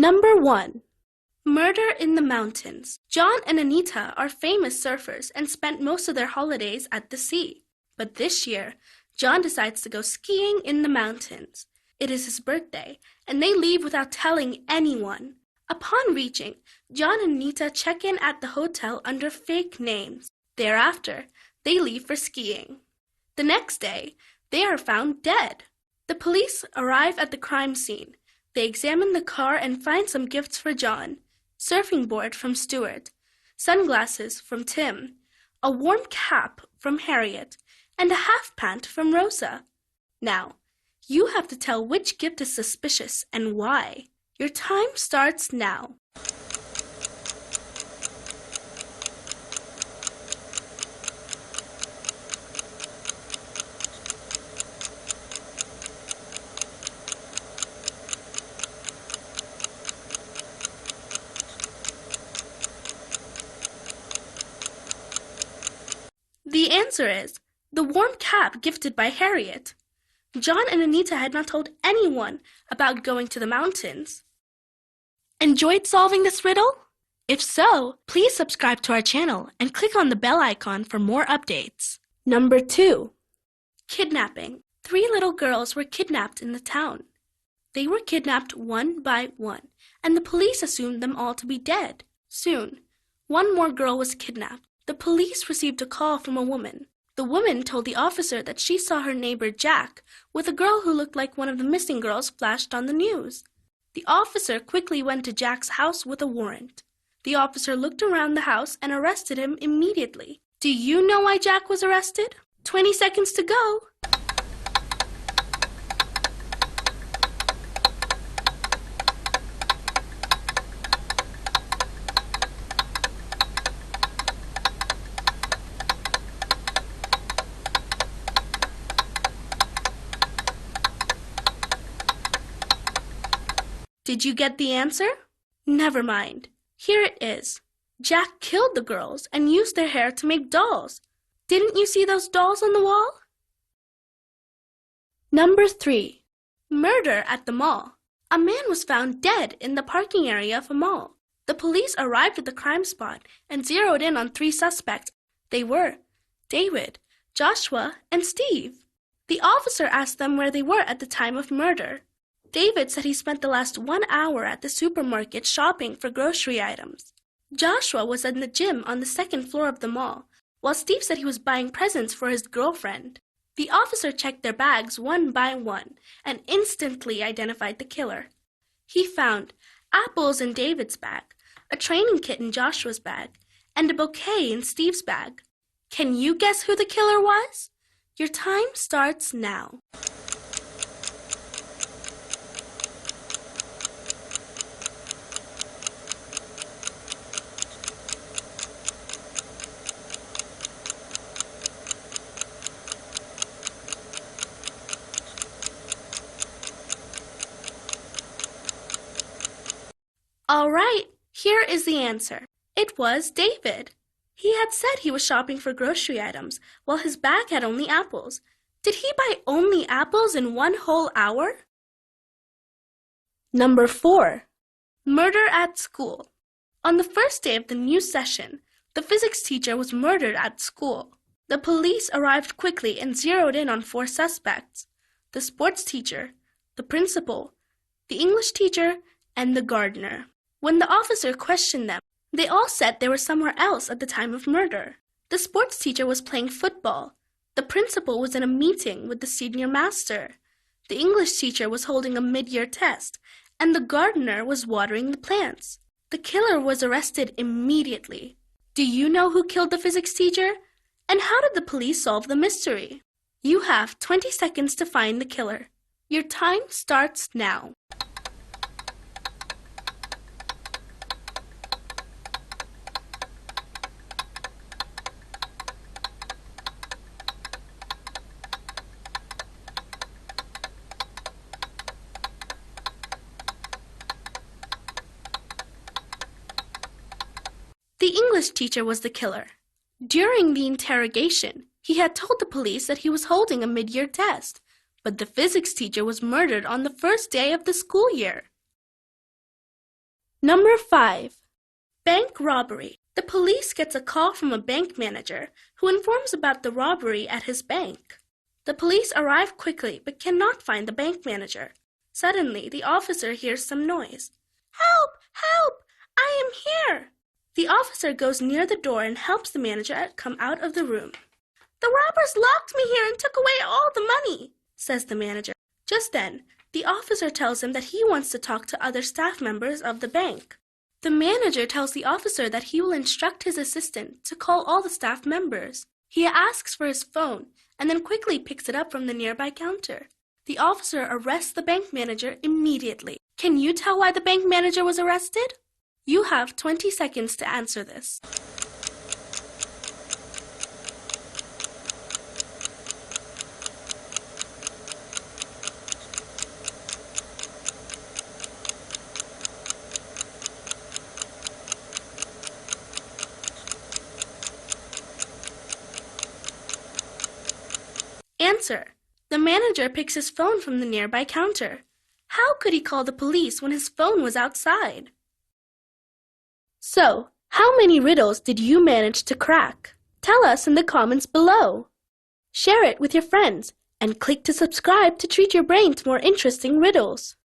Number 1. Murder in the Mountains. John and Anita are famous surfers and spent most of their holidays at the sea. But this year, John decides to go skiing in the mountains. It is his birthday, and they leave without telling anyone. Upon reaching, John and Anita check in at the hotel under fake names. Thereafter, they leave for skiing. The next day, they are found dead. The police arrive at the crime scene. They examine the car and find some gifts for John. Surfing board from Stuart, sunglasses from Tim, a warm cap from Harriet, and a half pant from Rosa. Now, you have to tell which gift is suspicious and why. Your time starts now. The answer is the warm cap gifted by Harriet. John and Anita had not told anyone about going to the mountains. Enjoyed solving this riddle? If so, please subscribe to our channel and click on the bell icon for more updates. Number 2. Kidnapping. 3 little girls were kidnapped in the town. They were kidnapped one by one, and the police assumed them all to be dead. Soon, one more girl was kidnapped. The police received a call from a woman. The woman told the officer that she saw her neighbor Jack with a girl who looked like one of the missing girls flashed on the news. The officer quickly went to Jack's house with a warrant. The officer looked around the house and arrested him immediately. Do you know why Jack was arrested? 20 seconds to go. Did you get the answer? Never mind. Here it is. Jack killed the girls and used their hair to make dolls. Didn't you see those dolls on the wall? Number 3. Murder at the mall. A man was found dead in the parking area of a mall. The police arrived at the crime spot and zeroed in on 3 suspects. They were David, Joshua, and Steve. The officer asked them where they were at the time of murder. David said he spent the last 1 hour at the supermarket shopping for grocery items. Joshua was in the gym on the 2nd floor of the mall, while Steve said he was buying presents for his girlfriend. The officer checked their bags one by one and instantly identified the killer. He found apples in David's bag, a training kit in Joshua's bag, and a bouquet in Steve's bag. Can you guess who the killer was? Your time starts now. All right, here is the answer. It was David. He had said he was shopping for grocery items, while his bag had only apples. Did he buy only apples in 1 whole hour? Number 4. Murder at school. On the first day of the new session, the physics teacher was murdered at school. The police arrived quickly and zeroed in on 4 suspects: the sports teacher, the principal, the English teacher, and the gardener. When the officer questioned them, they all said they were somewhere else at the time of murder. The sports teacher was playing football. The principal was in a meeting with the senior master. The English teacher was holding a mid-year test, and the gardener was watering the plants. The killer was arrested immediately. Do you know who killed the physics teacher? And how did the police solve the mystery? You have 20 seconds to find the killer. Your time starts now. The English teacher was the killer. During the interrogation, he had told the police that he was holding a mid-year test, but the physics teacher was murdered on the first day of the school year. Number 5. Bank robbery. The police gets a call from a bank manager who informs about the robbery at his bank. The police arrive quickly but cannot find the bank manager. Suddenly, the officer hears some noise. "Help! Help! I am here!" The officer goes near the door and helps the manager come out of the room. "The robbers locked me here and took away all the money," says the manager. Just then, the officer tells him that he wants to talk to other staff members of the bank. The manager tells the officer that he will instruct his assistant to call all the staff members. He asks for his phone and then quickly picks it up from the nearby counter. The officer arrests the bank manager immediately. Can you tell why the bank manager was arrested? You have 20 seconds to answer this. Answer. The manager picks his phone from the nearby counter. How could he call the police when his phone was outside? So, how many riddles did you manage to crack? Tell us in the comments below. Share it with your friends and click to subscribe to treat your brain to more interesting riddles.